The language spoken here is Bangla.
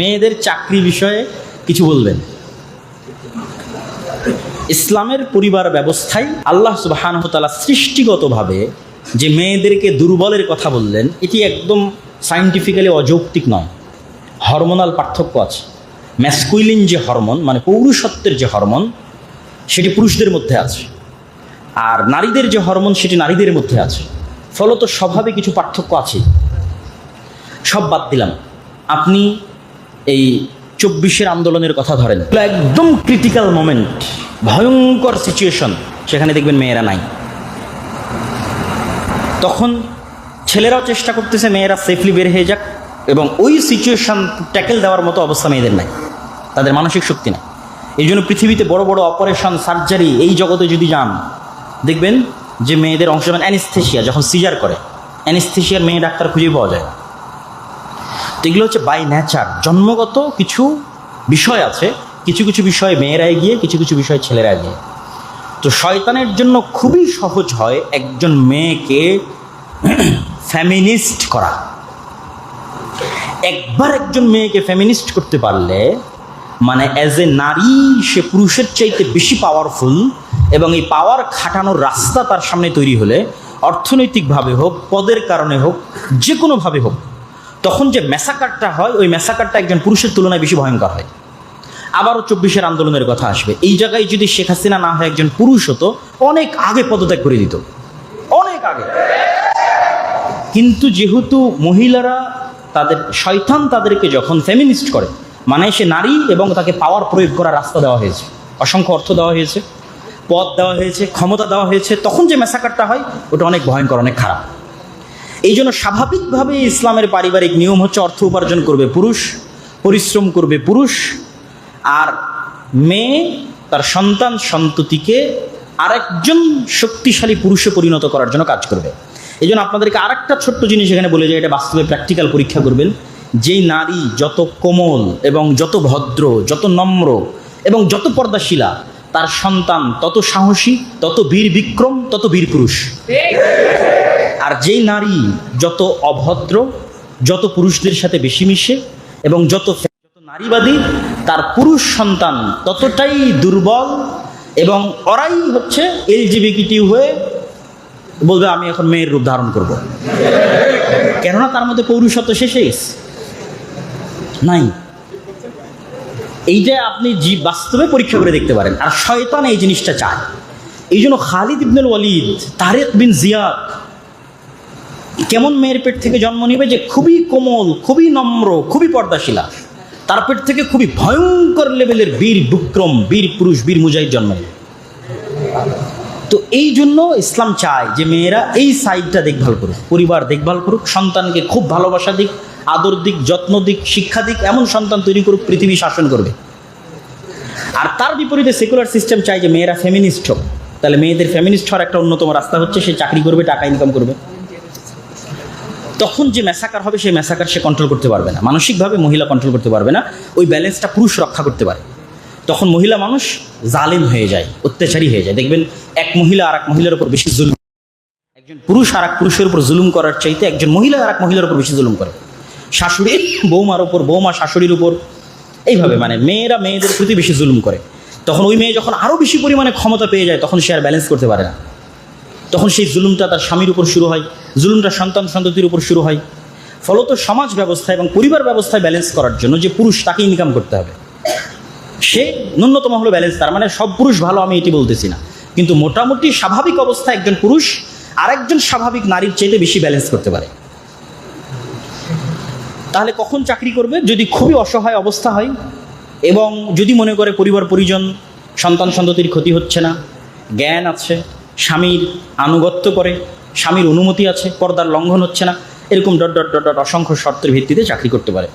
মেয়েদের চাকরি বিষয়ে কিছু বলবেন। ইসলামের পরিবার ব্যবস্থায় আল্লাহ সুবহানাহু ওয়া তাআলা সৃষ্টিগতভাবে যে মেয়েদেরকে দুর্বলের কথা বললেন, এটি একদম সায়েন্টিফিক্যালি অযৌক্তিক নয়। হরমোনাল পার্থক্য আছে। ম্যাসকুইলিন যে হরমোন, মানে পৌরুষত্বের যে হরমোন, সেটি পুরুষদের মধ্যে আছে, আর নারীদের যে হরমোন সেটি নারীদের মধ্যে আছে। ফলত স্বভাবে কিছু পার্থক্য আছে। সব বাদ দিলাম, আপনি এই 24-এর আন্দোলনের কথা ধরেন, একদম ক্রিটিক্যাল মোমেন্ট, ভয়ঙ্কর সিচুয়েশন, সেখানে দেখবেন মেয়েরা নাই। তখন ছেলেরাও চেষ্টা করতেছে মেয়েরা সেফলি বের হয়ে যাক, এবং ওই সিচুয়েশন ট্যাকেল দেওয়ার মতো অবস্থা মেয়েদের নাই, তাদের মানসিক শক্তি নাই। এই জন্য পৃথিবীতে বড় বড় অপারেশন, সার্জারি, এই জগতে যদি যান দেখবেন যে মেয়েদের অংশ, যেমন অ্যানেস্থেশিয়া, যখন সিজার করে অ্যানেস্থেশিয়ার মেয়ে ডাক্তার খুঁজে পাওয়া যায় না। তো এগুলো হচ্ছে বাই নেচার, জন্মগত কিছু বিষয় আছে। কিছু কিছু বিষয়ে মেয়েরা এগিয়ে, কিছু কিছু বিষয়ে ছেলেরা এগিয়ে। তো শয়তানের জন্য খুবই সহজ হয় একজন মেয়েকে ফেমিনিস্ট করা। একবার একজন মেয়েকে ফেমিনিস্ট করতে পারলে, মানে অ্যাজ এ নারী সে পুরুষের চাইতে বেশি পাওয়ারফুল, এবং এই পাওয়ার খাটানোর রাস্তা তার সামনে তৈরি হলে, অর্থনৈতিকভাবে হোক, পদের কারণে হোক, যে কোনোভাবে হোক, তখন যে ম্যাসাকারটা হয়, ওই ম্যাসাকারটা একজন পুরুষের তুলনায় বেশি ভয়ঙ্কর হয়। আবারও 24-এর আন্দোলনের কথা আসবে। এই জায়গায় যদি শেখ হাসিনা না হয় একজন পুরুষ হতো, অনেক আগে পদত্যাগ করে দিত, অনেক আগে। কিন্তু যেহেতু মহিলারা, তাদের শয়তান তাদেরকে যখন ফেমিনিস্ট করে, মানে সে নারী এবং তাকে পাওয়ার প্রয়োগ করার রাস্তা দেওয়া হয়েছে, অসংখ্য অর্থ দেওয়া হয়েছে, পদ দেওয়া হয়েছে, ক্ষমতা দেওয়া হয়েছে, তখন যে ম্যাসাকারটা হয় ওটা অনেক ভয়ঙ্কর, অনেক খারাপ। এই জন্য স্বাভাবিকভাবে ইসলামের পারিবারিক নিয়ম হচ্ছে অর্থ উপার্জন করবে পুরুষ, পরিশ্রম করবে পুরুষ, আর মেয়ে তার সন্তান সন্ততিকে আরেকজন শক্তিশালী পুরুষে পরিণত করার জন্য কাজ করবে। এই জন্য আপনাদেরকে আরেকটা ছোট্ট জিনিস এখানে বলে যায়, এটা বাস্তবে প্র্যাকটিক্যাল পরীক্ষা করবেন। যেই নারী যত কোমল এবং যত ভদ্র, যত নম্র এবং যত পর্দাশীলা, তার সন্তান তত সাহসী, তত বীর বিক্রম, তত বীর পুরুষ। আর যেই নারী যত অভদ্র, যত পুরুষদের সাথে বেশি মিশে এবং যত নারীবাদী, তার পুরুষ সন্তান ততটাই দুর্বল, এবং ওরাই হচ্ছে এলজিবিটি হয়ে বলবে আমি এখন মেয়ের রূপ ধারণ করব, কেননা তার মধ্যে পৌরুষত্ব শেষে নাই। এইটা আপনি বাস্তবে পরীক্ষা করে দেখতে পারেন। আর শয়তান এই জিনিসটা চায়। এই জন্য খালিদ ইবনুল ওয়ালিদ, তারেক বিন জিয়াদ কেমন মেয়ের পেট থেকে জন্ম নেবে, যে খুবই কোমল, খুবই নম্র, খুবই পর্দাশীলা, তার পেট থেকে খুবই ভয়ঙ্কর লেভেলের বীর বিক্রম, বীর পুরুষ, বীর মুজাহিদ জন্ম নেবে। তো এই জন্য ইসলাম চায় যে মেয়েরা এই সাইডটা দেখভাল করুক, পরিবার দেখভাল করুক, সন্তানকে খুব ভালোবাসা দিক, আদর দিক, যত্ন দিক, শিক্ষা দিক, এমন সন্তান তৈরি করুক পৃথিবী শাসন করবে। আর তার বিপরীতে সেকুলার সিস্টেম চায় যে মেয়েরা ফেমিনিস্ট হোক। তাহলে মেয়েদের ফেমিনিস্ট হওয়ার একটা অন্যতম রাস্তা হচ্ছে সে চাকরি করবে, টাকা ইনকাম করবে। তখন যে ম্যাসাকার হবে, সেই ম্যাসাকার সে কন্ট্রোল করতে পারবে না, মানসিকভাবে মহিলা কন্ট্রোল করতে পারবে না, ওই ব্যালেন্সটা পুরুষ রক্ষা করতে পারে। তখন মহিলা মানুষ জালিম হয়ে যায়, অত্যাচারী হয়ে যায়। দেখবেন এক মহিলা আর এক মহিলার উপর বেশি জুলুম, একজন পুরুষ আর এক পুরুষের উপর জুলুম করার চাইতে একজন মহিলা আর এক মহিলার উপর বেশি জুলুম করে। শাশুড়ি বৌমার উপর, বৌমা শাশুড়ির উপর, এইভাবে মানে মেয়েরা মেয়েদের প্রতি বেশি জুলুম করে। তখন ওই মেয়ে যখন আরও বেশি পরিমাণে ক্ষমতা পেয়ে যায়, তখন সে আর ব্যালেন্স করতে পারে না। তখন সেই জুলুমটা তার স্বামীর উপর শুরু হয়, জুলুমটা সন্তান সন্ততির উপর শুরু হয়। ফলত সমাজ ব্যবস্থা এবং পরিবার ব্যবস্থায় ব্যালেন্স করার জন্য যে পুরুষ, তাকে ইনকাম করতে হবে, সে ন্যূনতম হলো ব্যালেন্স। তার মানে সব পুরুষ ভালো আমি এটি বলতেছি না, কিন্তু মোটামুটি স্বাভাবিক অবস্থায় একজন পুরুষ আরেকজন স্বাভাবিক নারীর চাইতে বেশি ব্যালেন্স করতে পারে। তাহলে কখন চাকরি করবে? যদি খুবই অসহায় অবস্থা হয় এবং যদি মনে করে পরিবার পরিজন, সন্তান সন্ততির ক্ষতি হচ্ছে না, জ্ঞান আছে, স্বামীর আনুগত্য করে, স্বামীর অনুমতি আছে, পর্দার লঙ্ঘন হচ্ছে না, এরকম ডট ডট ডট ডট অসংখ্য শর্তের ভিত্তিতে চাকরি করতে পারে।